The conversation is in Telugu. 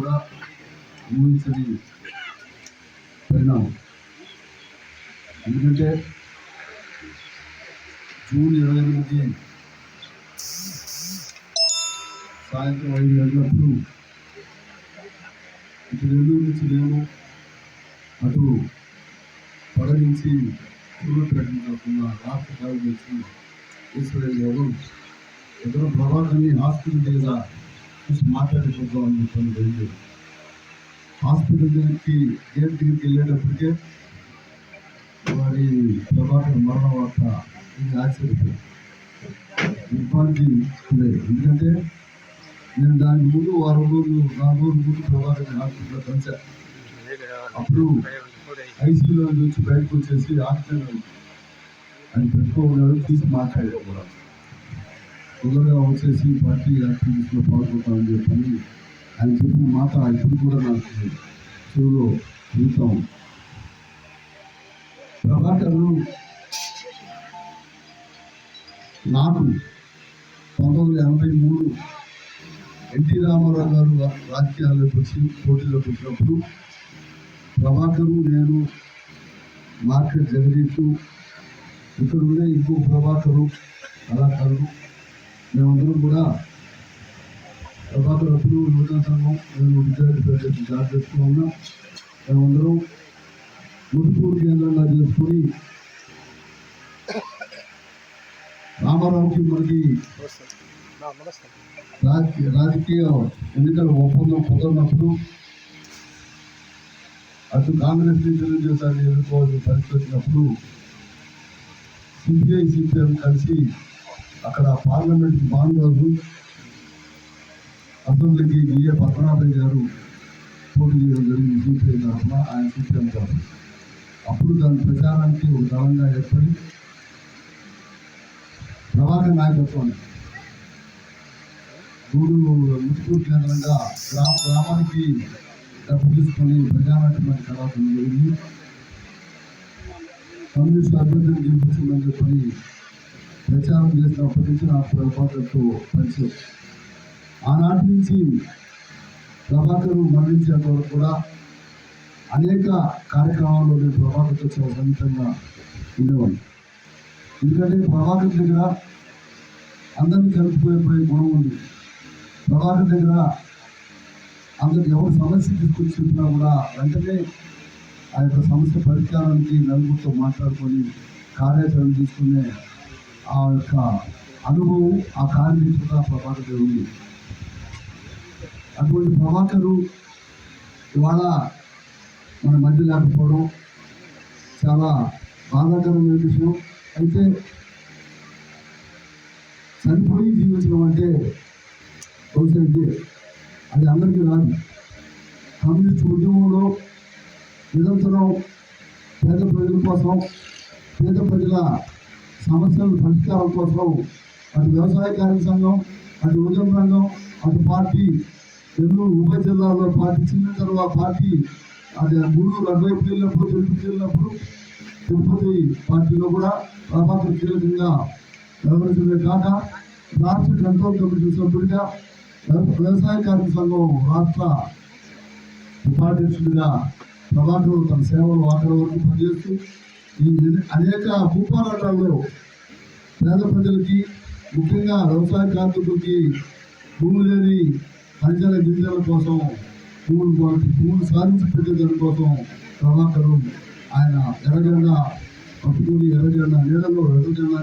కూడా ఊహించని పరిణామం. ఎందుకంటే జూన్ 28 సాయంత్రం 5 గంటలప్పుడు ఇటు నెల్లూరు నుంచి నేను అటు పడ నుంచి ప్రకటించుకున్న రాష్ట్ర కార్యదర్శి ఈశ్వరయ్య గారు ఇద్దరు ప్రభాకర్ని హాస్పిటల్ దగ్గర చూసి మాట్లాడుకుంటామని చెప్పని వెళ్ళి హాస్పిటల్ దగ్గరికి గేట్ దగ్గరికి వెళ్ళేటప్పటికే వారి ప్రభాకర్ మరణ వార్త ఇది ఆశ్చర్యపోయింది, ఇబ్బంది లేదు. ఎందుకంటే నేను దాని ముందు 6 రోజులు 4 రోజుల ముందు ప్రభాకర్ని హాస్పిటల్లో కలిసా. అప్పుడు ఐసీయూలో నుంచి బయటకు వచ్చేసి ఆక్సిజన్ ఆయన పెట్టుకోవడం తీసి మాట్లాడారు కూడా తొందరగా వచ్చేసి పార్టీ యాక్టివిటీస్లో పాల్గొంటామని చెప్పని ఆయన చెప్పిన మాట ఇప్పుడు కూడా నాకు చెవులో వింటాం. ప్రభాకర్ను నాకు 1983 ఎన్టీ రామారావు గారు రాజకీయాల్లోకి వచ్చి పోటీలోకి వచ్చినప్పుడు ప్రభాకరు, నేను, మార్కెట్ జగదీష్, ఇక్కడ ఉండే ఇంకో ప్రభాకరు కళాకారులు మేమందరం కూడా ప్రభాకర్ అప్పుడు యువజన సంఘం, నేను విద్యార్థి పరిషత్ జాగ్రత్తగా ఉన్నా. మేమందరం ముదుపూరు కేంద్రంగా చేసుకొని రామారావుకి మనకి రాజకీయ ఎన్నికల ఒప్పందం కుదరినప్పుడు అటు కాంగ్రెస్ తెలుగుదేశాన్ని ఎదుర్కోవాల్సిన పరిస్థితి వచ్చినప్పుడు సిపిఐ సిపిఎం కలిసి అక్కడ పార్లమెంట్ భానురాజు, అసెంబ్లీకి ఏ పద్మనాభయ్య గారు పోటీ చేయడం జరిగింది సిపిఐ తరఫున, ఆయన సిపిఎం తరఫున. అప్పుడు దాని ప్రచారానికి ఒక దళంగా ఏర్పడి ప్రభాకర్ నాయకత్వాన్ని ముత్తుకూరు కేంద్రంగా గ్రామానికి డబ్బు తీసుకొని ప్రజానాట్యమైన కళాశాల జరిగింది. కమ్యూనిస్ట్ అభ్యర్థిని గెలిపించిందని చెప్పని ప్రచారం చేసినప్పటి నుంచి నాకు ప్రభాకర్తో పరిచయం. ఆనాటి నుంచి ప్రభాకర్ మరణించేంత వరకు కూడా అనేక కార్యక్రమాల్లో నేను ప్రభాకర్తో చాలా సన్నిహితంగా ఉండేవాడిని. ఎందుకంటే ప్రభాకర్ దగ్గర అందరినీ కలిసిపోయిపోయే గుణం ఉంది. ప్రభాకర్ దగ్గర అందరికి ఎవరు సమస్య తీసుకొచ్చి చెప్పినా కూడా వెంటనే ఆ యొక్క సమస్య పరిష్కారానికి నలుగురితో మాట్లాడుకొని కార్యాచరణ తీసుకునే ఆ యొక్క అనుభవం, ఆ కార్యదీక్షత ప్రభాకర్ దగ్గర ఉంది. అటువంటి ప్రభాకరు ఇవాళ మన మధ్య లేకపోవడం చాలా బాధాకరమైన విషయం. అయితే చనిపోయి జీవించడం అంటే బహుశా అది అందరికీ రాదు. కమ్యూనిస్ట్ ఉద్యమంలో నిరంతరం పేద ప్రజల కోసం, పేద ప్రజల సమస్యల పరిష్కారం కోసం అటు వ్యవసాయ కార్మిక సంఘం, అటు యువజన రంగం, అటు పార్టీ, నెల్లూరు ఉభయ జిల్లాలో పార్టీ, చిన్న తర్వాత పార్టీ, అది గూడూరు అటువైపు వెళ్ళినప్పుడు, తిరుపతి వెళ్ళినప్పుడు తిరుపతి పార్టీలో కూడా ప్రభాకర్ కీలకంగా వ్యవహరించడమే కాక రాష్ట్ర కంట్రోల్ కమిటీ సభ్యుడిగా, వ్యవసాయ కార్మిక సంఘం రాష్ట్ర ఉపాధ్యక్షుడిగా ప్రభాకర్ తన సేవలు ఆఖరి వరకు పనిచేస్తూ ఈ అనేక భూపోరాటాల్లో పేద ప్రజలకి, ముఖ్యంగా వ్యవసాయ కార్మికులకి భూమి లేని హరిజన గిరిజనుల కోసం భూములు సాధించి పెట్టేదాని కోసం ప్రభాకరు ఆయన ఎర్రజెండా పట్టుకుని ఎర్రజెండా నీడలో ఎర్రజెండా